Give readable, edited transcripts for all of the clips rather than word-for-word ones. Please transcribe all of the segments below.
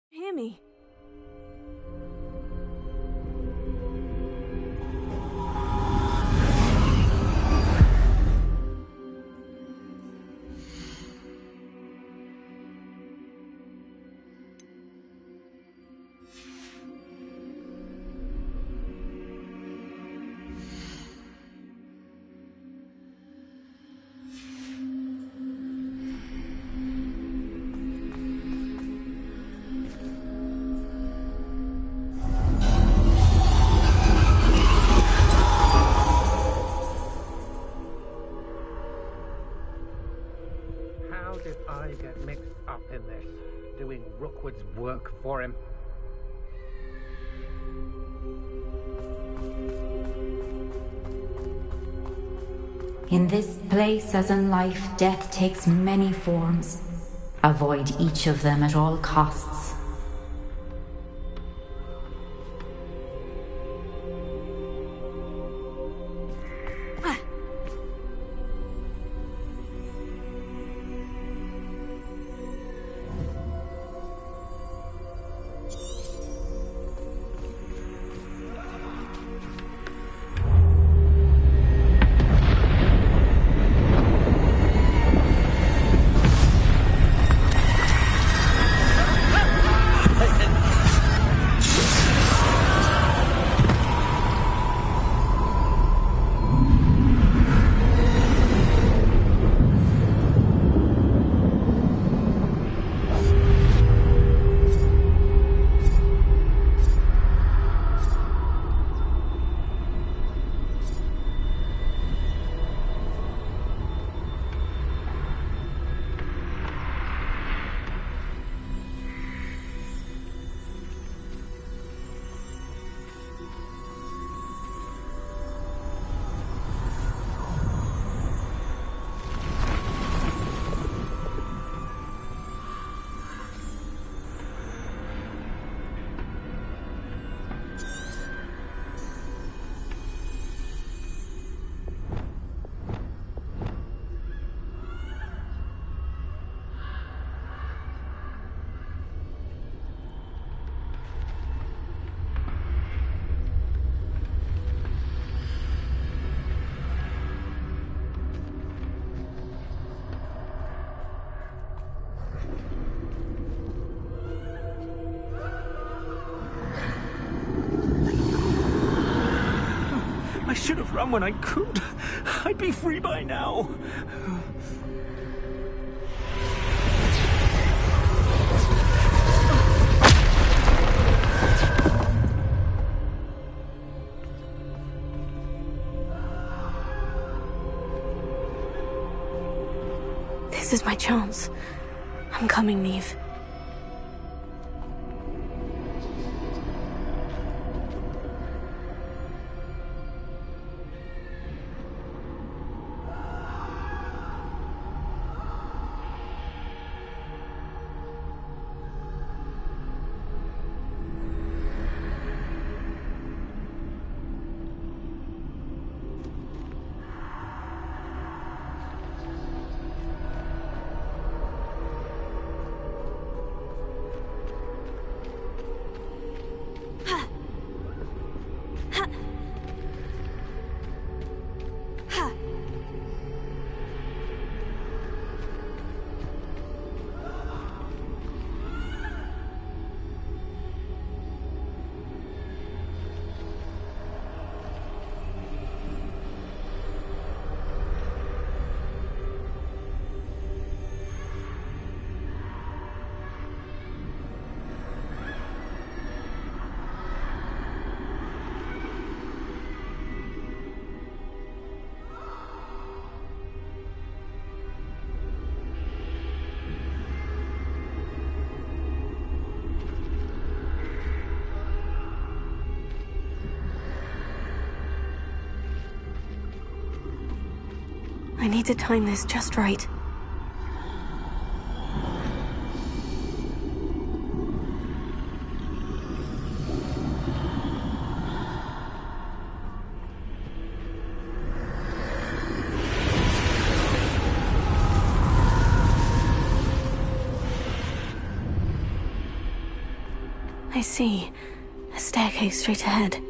Hear me. How did I get mixed up in this, doing Rookwood's work for him? In this place, as in life, death takes many forms. Avoid each of them at all costs. I should have run when I could. I'd be free by now. This is my chance. I'm coming, Neve. I need to time this just right. I see. A staircase straight ahead.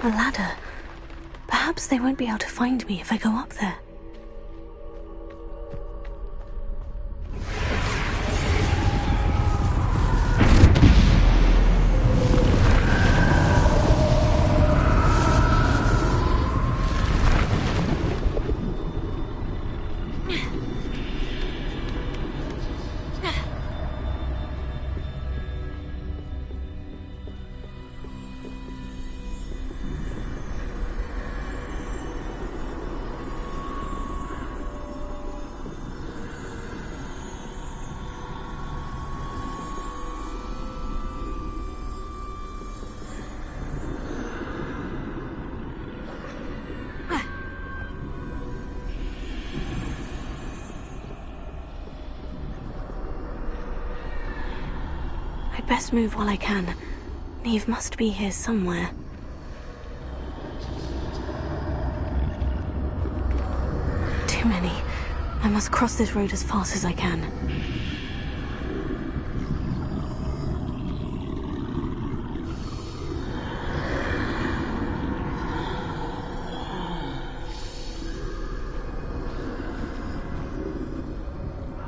A ladder. Perhaps they won't be able to find me if I go up there. Best move while I can. Neve must be here somewhere. Too many. I must cross this road as fast as I can.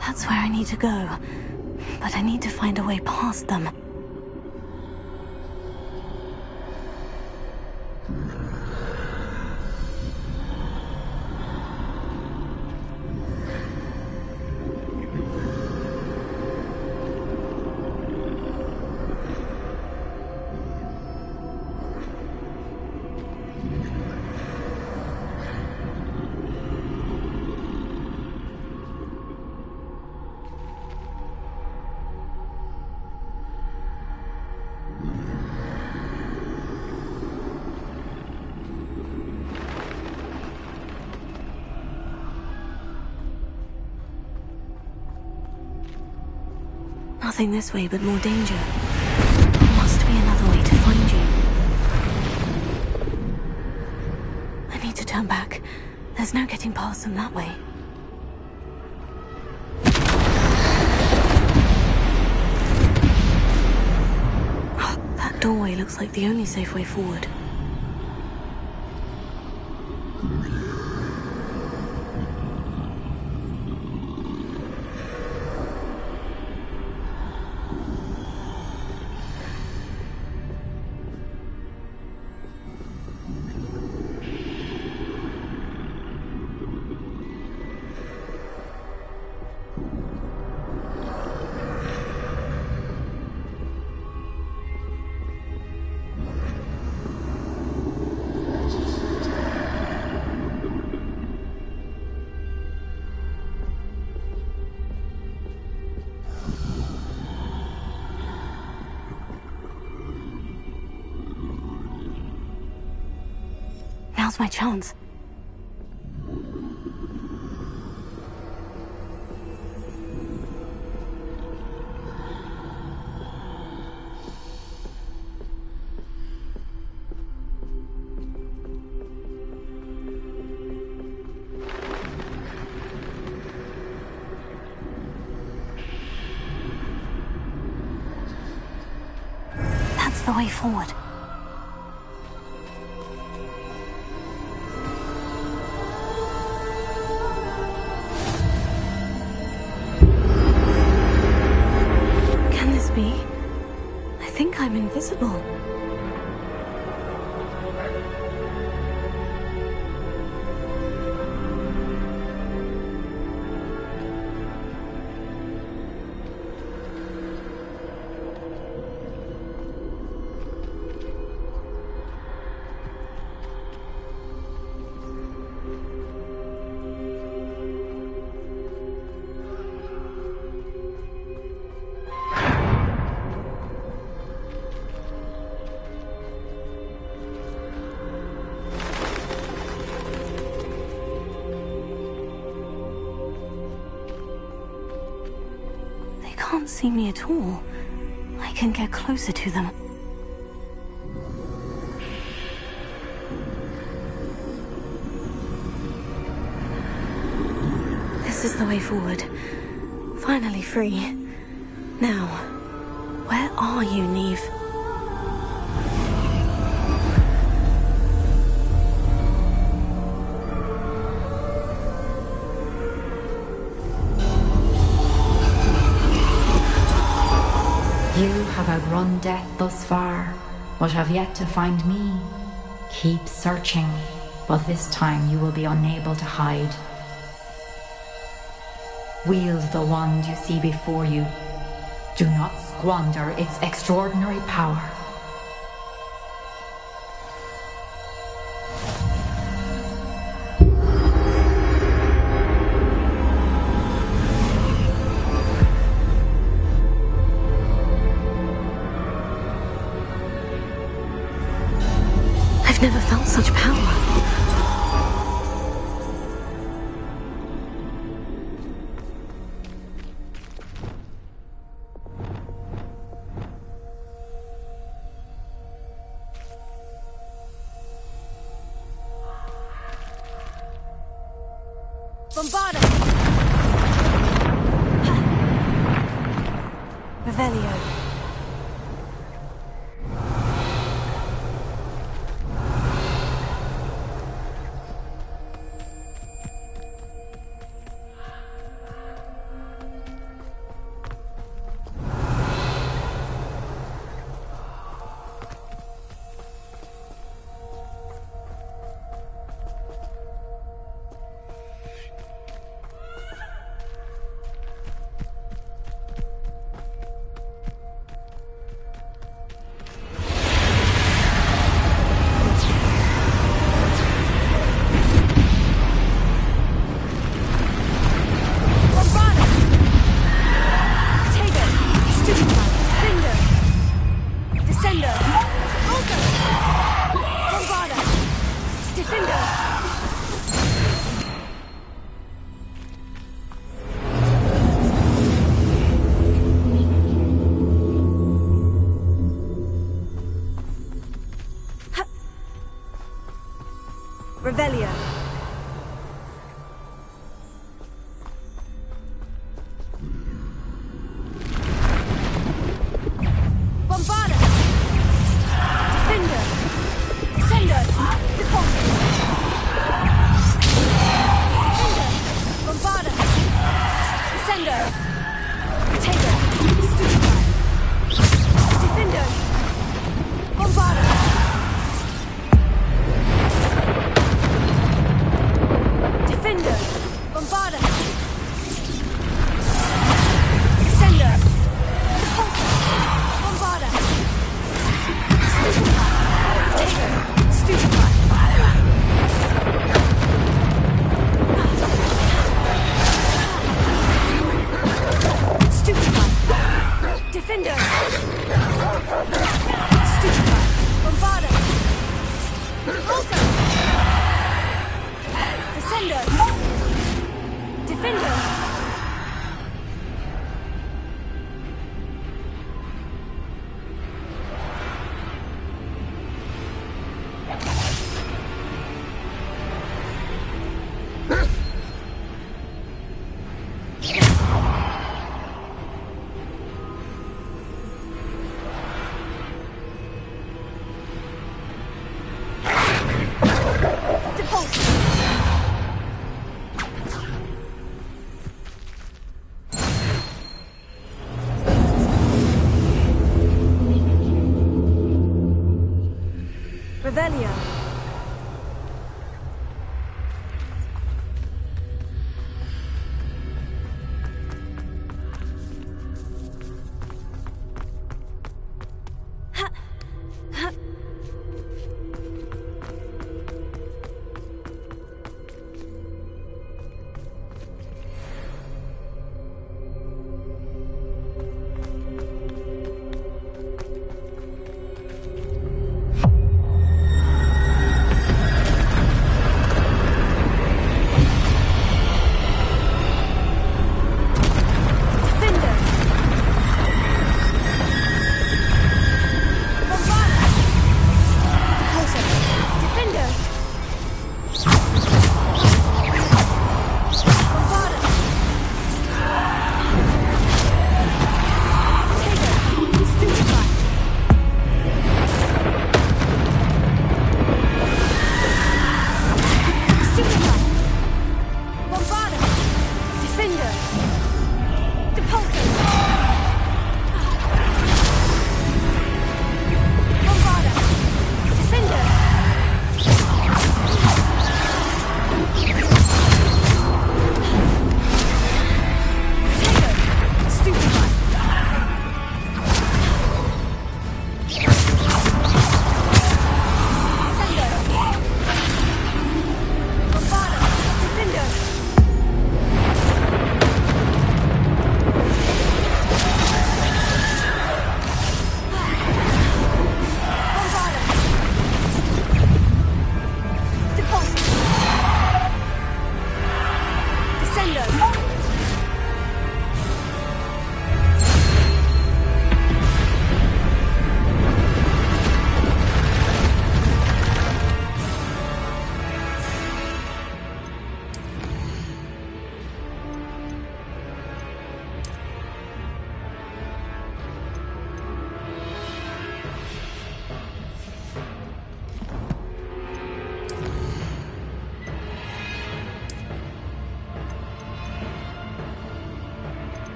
That's where I need to go. But I need to find a way past them. Nothing this way but more danger. There must be another way to find you. I need to turn back. There's no getting past them that way. Oh, that doorway looks like the only safe way forward. Now's my chance. That's the way forward. possible? Can't see me at all. I can get closer to them. This is the way forward. Finally free. Now, where are you, Neve? You have outrun death thus far, but have yet to find me. Keep searching, but this time you will be unable to hide. Wield the wand you see before you. Do not squander its extraordinary power. I've never felt such power. Bombarda! Revelio. Revelio. Bombarda! Defender! Descender! Defaulter! Defender! Bombarda! Descender! Potato! Stupefy! Defender! Bombarda! Revelio.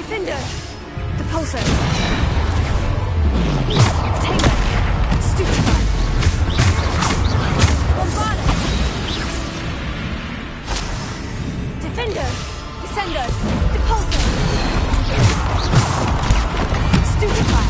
Defender! Depulso! Taylor! Stupefy! Bombarda! Defender! Descendo! Depulso! Stupefy!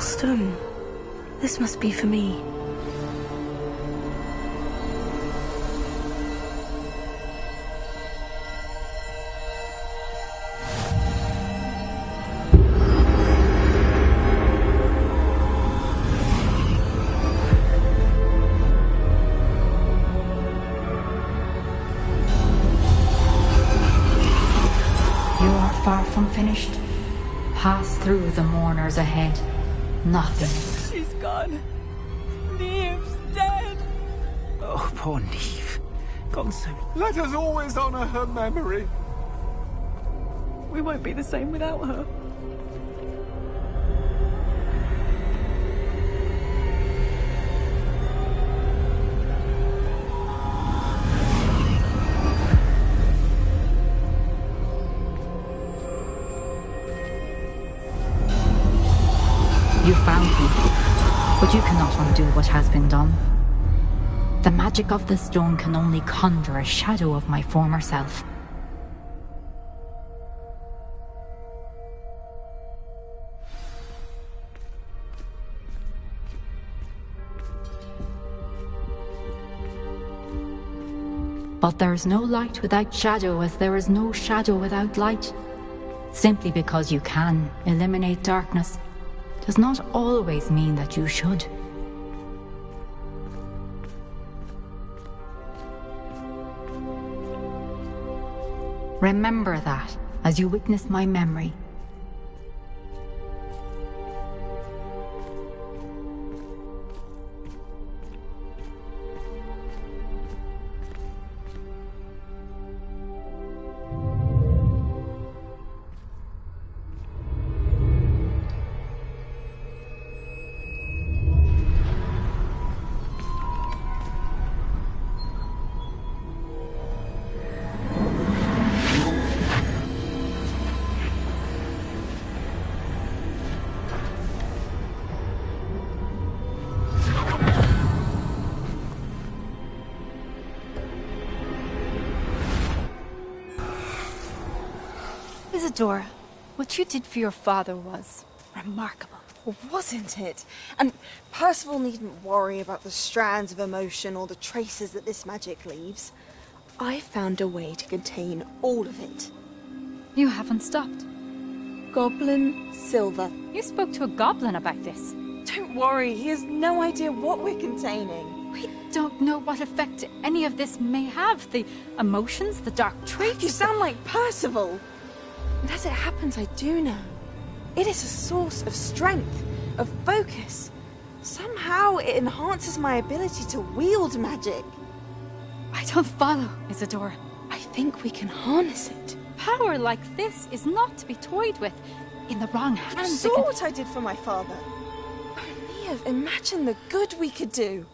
Stone. This must be for me. You are far from finished. Pass through the mourners ahead. Nothing. She's gone. Neve's dead. Oh, poor Neve. Gone so... Let us always honor her memory. We won't be the same without her. You found me, but you cannot undo what has been done. The magic of the stone can only conjure a shadow of my former self. But there is no light without shadow, as there is no shadow without light. Simply because you can eliminate darkness does not always mean that you should. Remember that as you witness my memory. Isadora, what you did for your father was remarkable. Well, wasn't it? And Percival needn't worry about the strands of emotion or the traces that this magic leaves. I found a way to contain all of it. You haven't stopped. Goblin Silver. You spoke to a goblin about this. Don't worry, he has no idea what we're containing. We don't know what effect any of this may have. The emotions, the dark traits. You sound like Percival. And as it happens, I do know. It is a source of strength, of focus. Somehow it enhances my ability to wield magic. I don't follow, Isadora. I think we can harness it. Power like this is not to be toyed with. In the wrong You hands, saw what I did for my father. Neve, imagine the good we could do.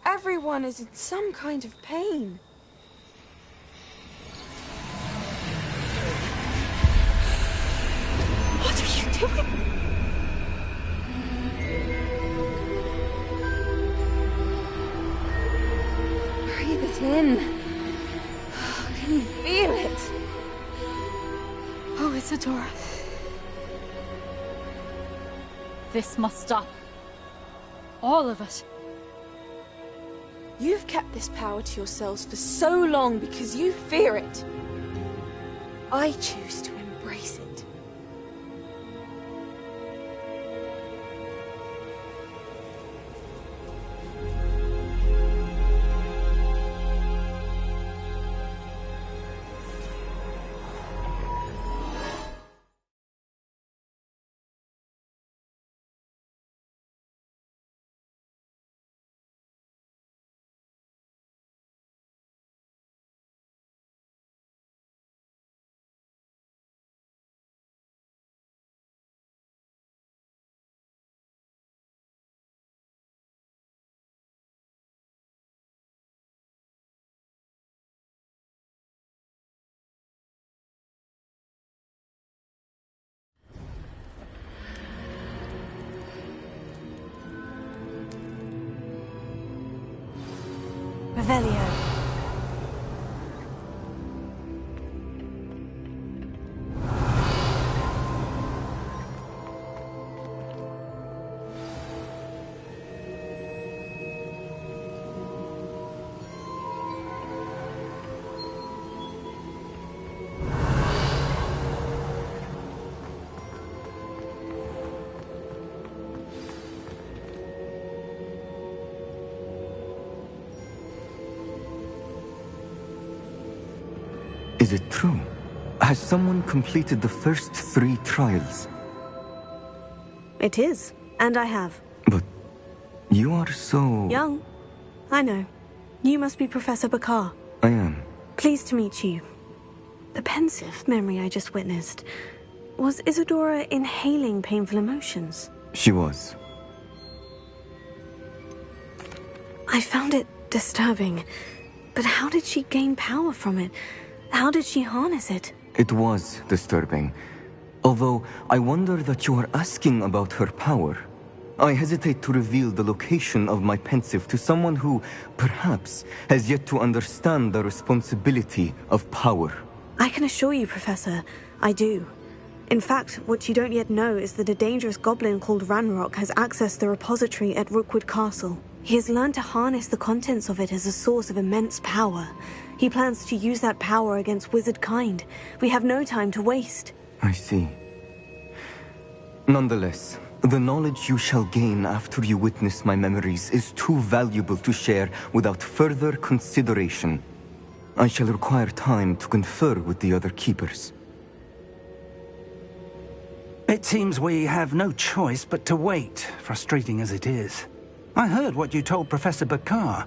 Everyone is in some kind of pain. What are you doing? Breathe it in. Can you feel it? Oh, Isadora. This must stop. All of it. You've kept this power to yourselves for so long because you fear it. I choose to embrace it. Revelio. Is it true? Has someone completed the first 3 trials? It is, and I have. But you are so... Young. I know. You must be Professor Bakar. I am. Pleased to meet you. The pensive memory I just witnessed. Was Isadora inhaling painful emotions? She was. I found it disturbing. But how did she gain power from it? How did she harness it? It was disturbing. Although, I wonder that you are asking about her power. I hesitate to reveal the location of my pensive to someone who, perhaps, has yet to understand the responsibility of power. I can assure you, Professor, I do. In fact, what you don't yet know is that a dangerous goblin called Ranrock has accessed the repository at Rookwood Castle. He has learned to harness the contents of it as a source of immense power. He plans to use that power against wizard kind. We have no time to waste. I see. Nonetheless, the knowledge you shall gain after you witness my memories is too valuable to share without further consideration. I shall require time to confer with the other keepers. It seems we have no choice but to wait, frustrating as it is. I heard what you told Professor Bakar.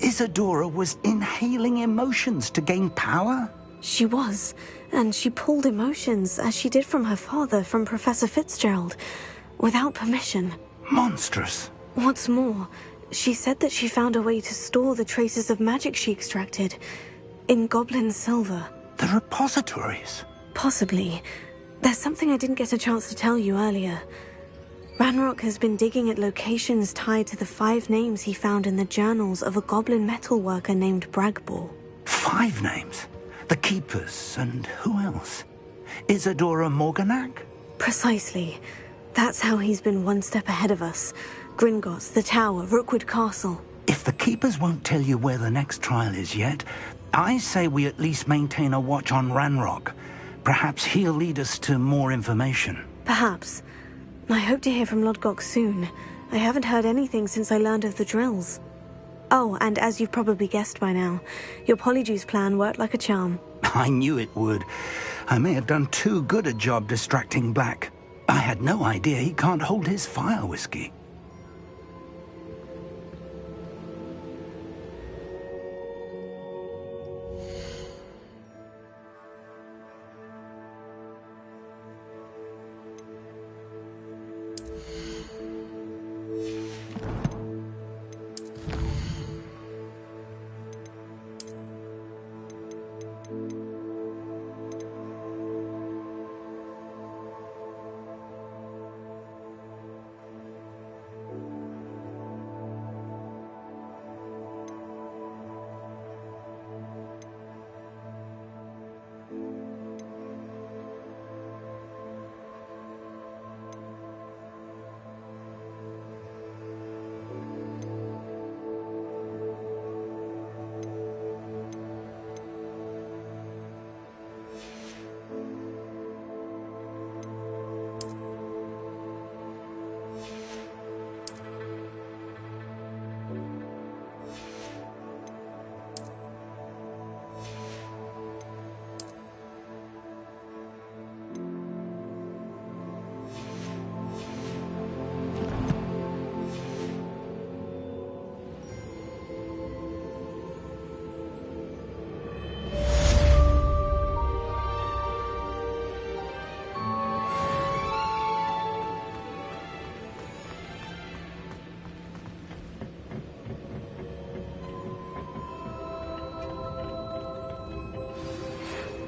Isadora was inhaling emotions to gain power? She was, and she pulled emotions, as she did from her father, from Professor Fitzgerald, without permission. Monstrous. What's more, she said that she found a way to store the traces of magic she extracted in goblin silver. The repositories? Possibly. There's something I didn't get a chance to tell you earlier. Ranrock has been digging at locations tied to the 5 names he found in the journals of a goblin metalworker named Bragbor. 5 names? The Keepers, and who else? Isadora Morganac? Precisely. That's how he's been one step ahead of us. Gringotts, the Tower, Rookwood Castle. If the Keepers won't tell you where the next trial is yet, I say we at least maintain a watch on Ranrock. Perhaps he'll lead us to more information. Perhaps. I hope to hear from Lodgok soon. I haven't heard anything since I learned of the drills. Oh, and as you've probably guessed by now, your Polyjuice plan worked like a charm. I knew it would. I may have done too good a job distracting Black. I had no idea he can't hold his fire whiskey.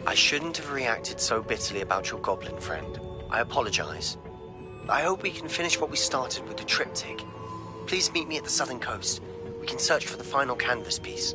I shouldn't have reacted so bitterly about your goblin friend. I apologize. I hope we can finish what we started with the triptych. Please meet me at the southern coast. We can search for the final canvas piece.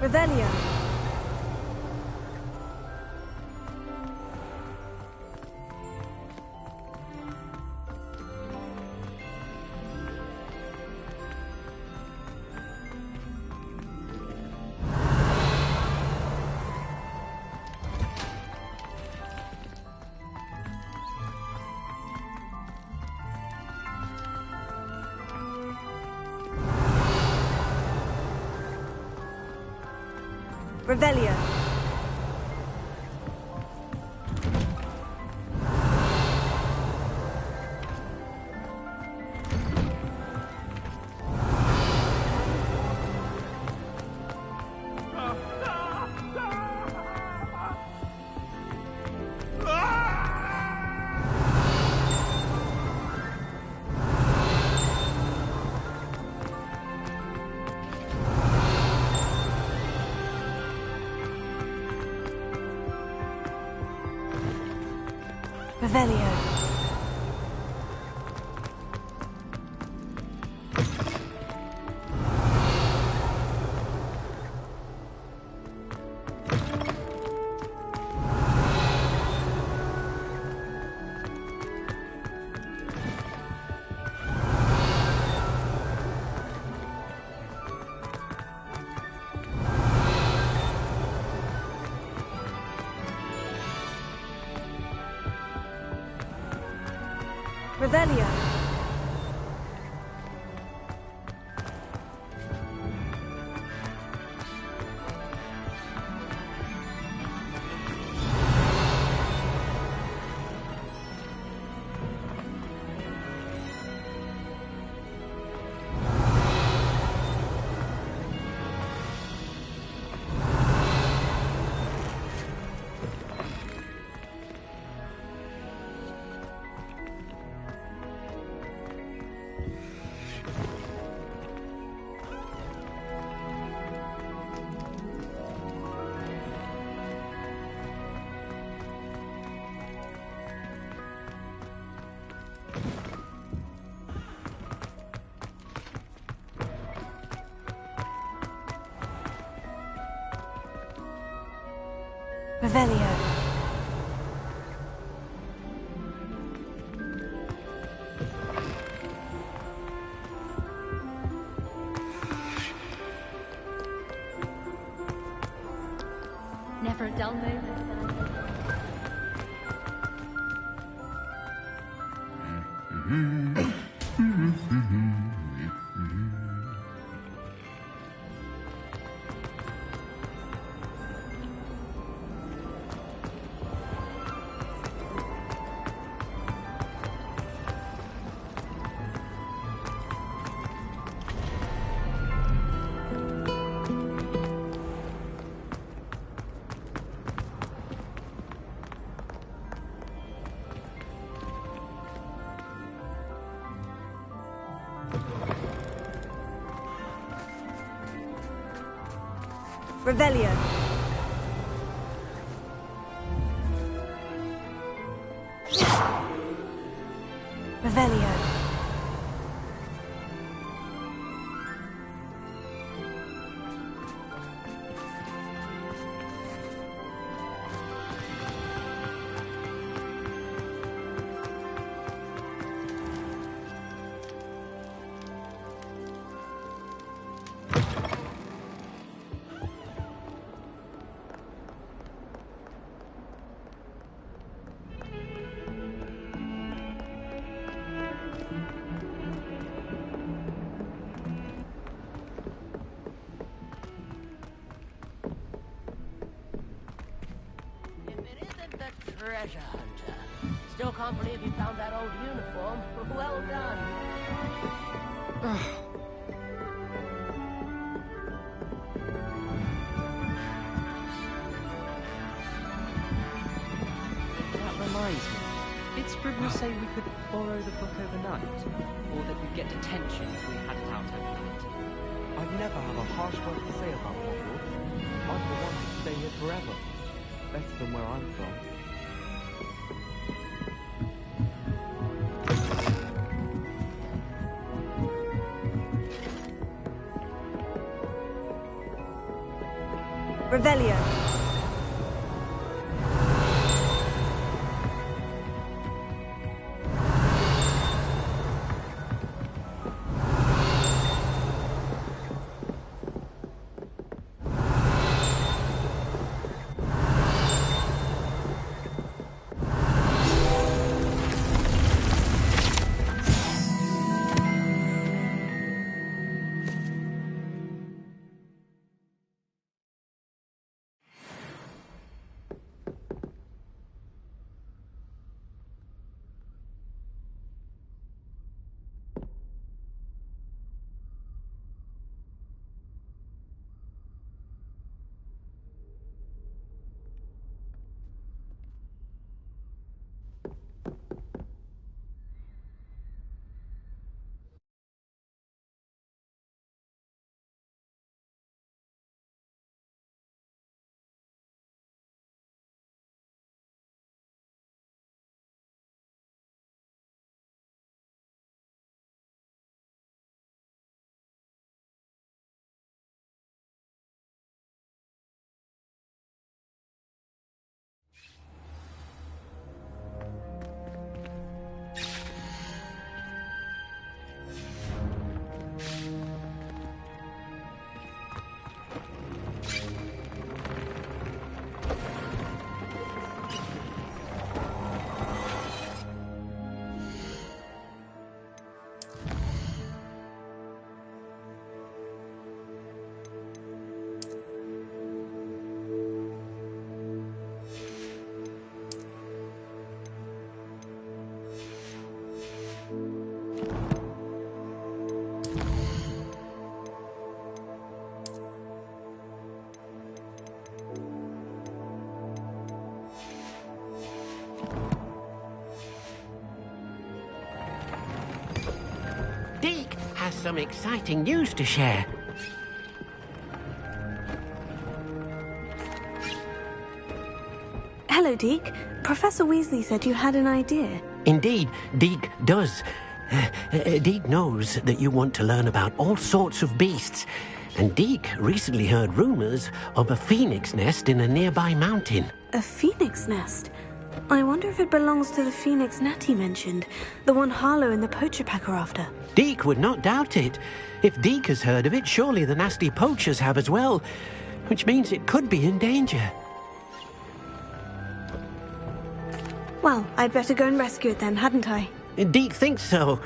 Revelio. Revelio. Revelio. Revelio. Revelio. Never a dull moment. Revelio. Revelio. Treasure hunter. Still can't believe you found that old uniform. Well done. That reminds me. Did Scribner say we could borrow the book overnight? Or that we'd get detention if we had it out overnight? I'd never have a harsh word to say about Hogwarts. I'm the one to stay here forever. Better than where I'm from. Revelio. Deke has some exciting news to share. Hello, Deke. Professor Weasley said you had an idea. Indeed, Deke does. Deke knows that you want to learn about all sorts of beasts, and Deke recently heard rumors of a phoenix nest in a nearby mountain. A phoenix nest? I wonder if it belongs to the phoenix net he mentioned, the one Harlow and the poacher pack are after. Deke would not doubt it. If Deke has heard of it, surely the nasty poachers have as well, which means it could be in danger. Well, I'd better go and rescue it then, hadn't I? Deke thinks so.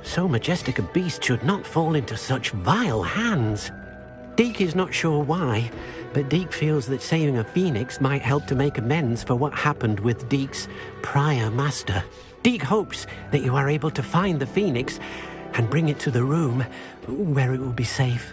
So majestic a beast should not fall into such vile hands. Deke is not sure why, but Deke feels that saving a phoenix might help to make amends for what happened with Deke's prior master. Deke hopes that you are able to find the phoenix and bring it to the room where it will be safe.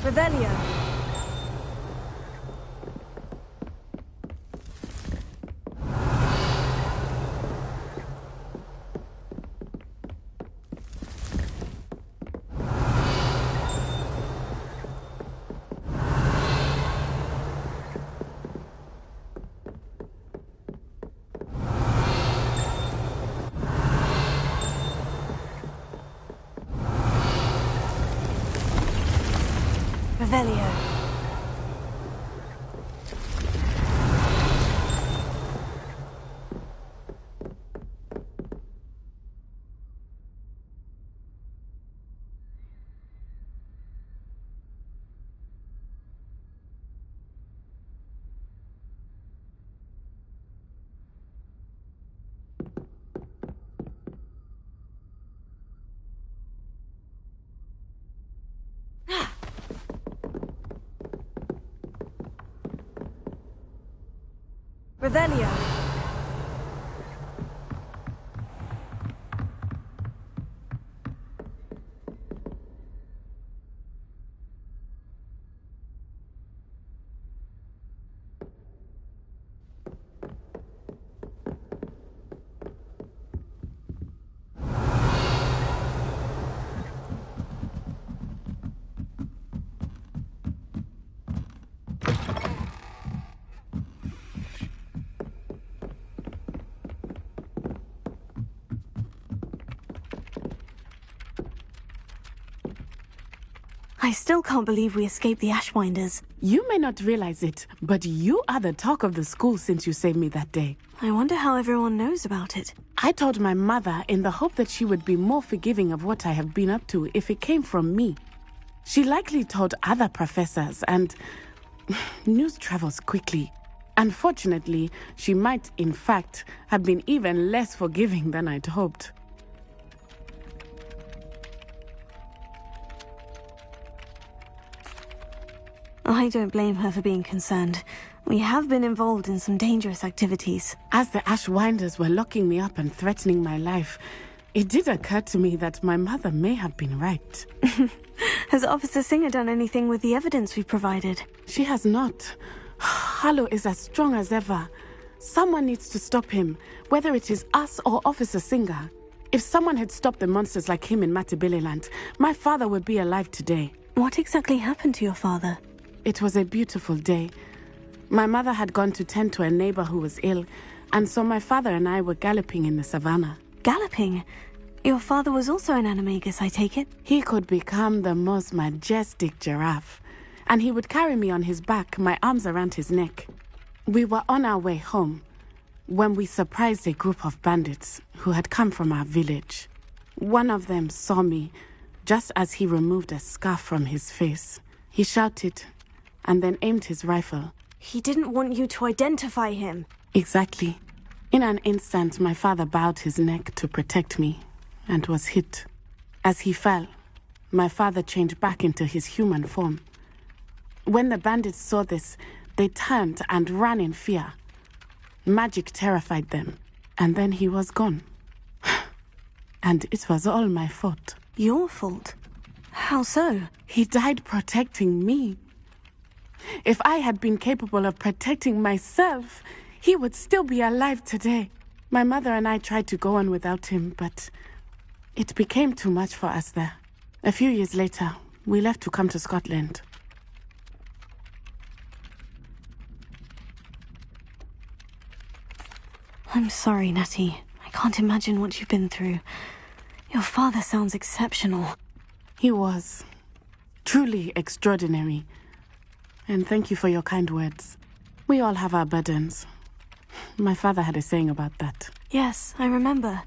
Revelio. Revelio. Revelio. I still can't believe we escaped the Ashwinders. You may not realize it, but you are the talk of the school since you saved me that day. I wonder how everyone knows about it. I told my mother in the hope that she would be more forgiving of what I have been up to if it came from me. She likely told other professors, and news travels quickly. Unfortunately, she might, in fact, have been even less forgiving than I'd hoped. I don't blame her for being concerned. We have been involved in some dangerous activities. As the Ashwinders were locking me up and threatening my life, it did occur to me that my mother may have been right. Has Officer Singer done anything with the evidence we provided? She has not. Harlow is as strong as ever. Someone needs to stop him, whether it is us or Officer Singer. If someone had stopped the monsters like him in Matabeleland, my father would be alive today. What exactly happened to your father? It was a beautiful day. My mother had gone to tend to a neighbor who was ill, and so my father and I were galloping in the savannah. Galloping? Your father was also an animagus, I take it? He could become the most majestic giraffe, and he would carry me on his back, my arms around his neck. We were on our way home when we surprised a group of bandits who had come from our village. One of them saw me just as he removed a scarf from his face. He shouted and then aimed his rifle. He didn't want you to identify him. Exactly. In an instant, my father bowed his neck to protect me and was hit. As he fell, my father changed back into his human form. When the bandits saw this, they turned and ran in fear. Magic terrified them, and then he was gone. And it was all my fault. Your fault? How so? He died protecting me. If I had been capable of protecting myself, he would still be alive today. My mother and I tried to go on without him, but it became too much for us there. A few years later, we left to come to Scotland. I'm sorry, Natty. I can't imagine what you've been through. Your father sounds exceptional. He was. Truly extraordinary. And thank you for your kind words. We all have our burdens. My father had a saying about that. Yes, I remember.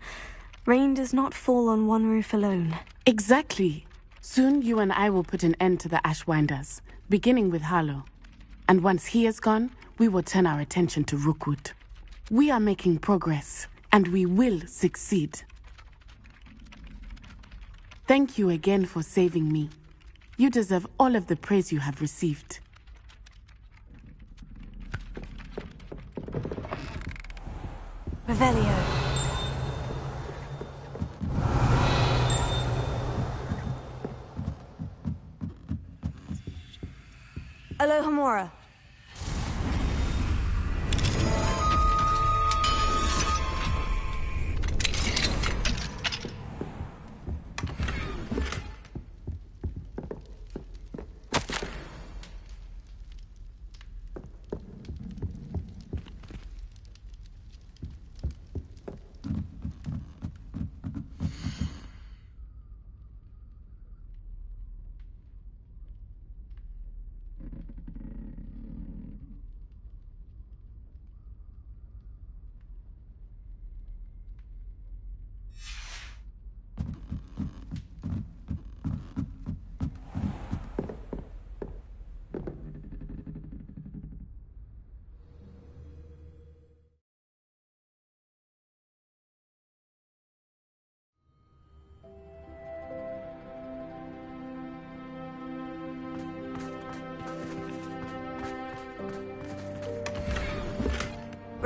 Rain does not fall on one roof alone. Exactly. Soon you and I will put an end to the Ashwinders, beginning with Harlow. And once he is gone, we will turn our attention to Rookwood. We are making progress, and we will succeed. Thank you again for saving me. You deserve all of the praise you have received. Revelio. Alohomora.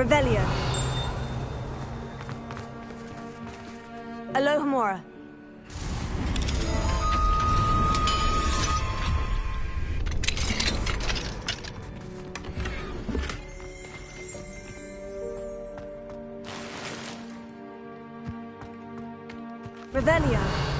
Revelio. Alohomora. Revelio.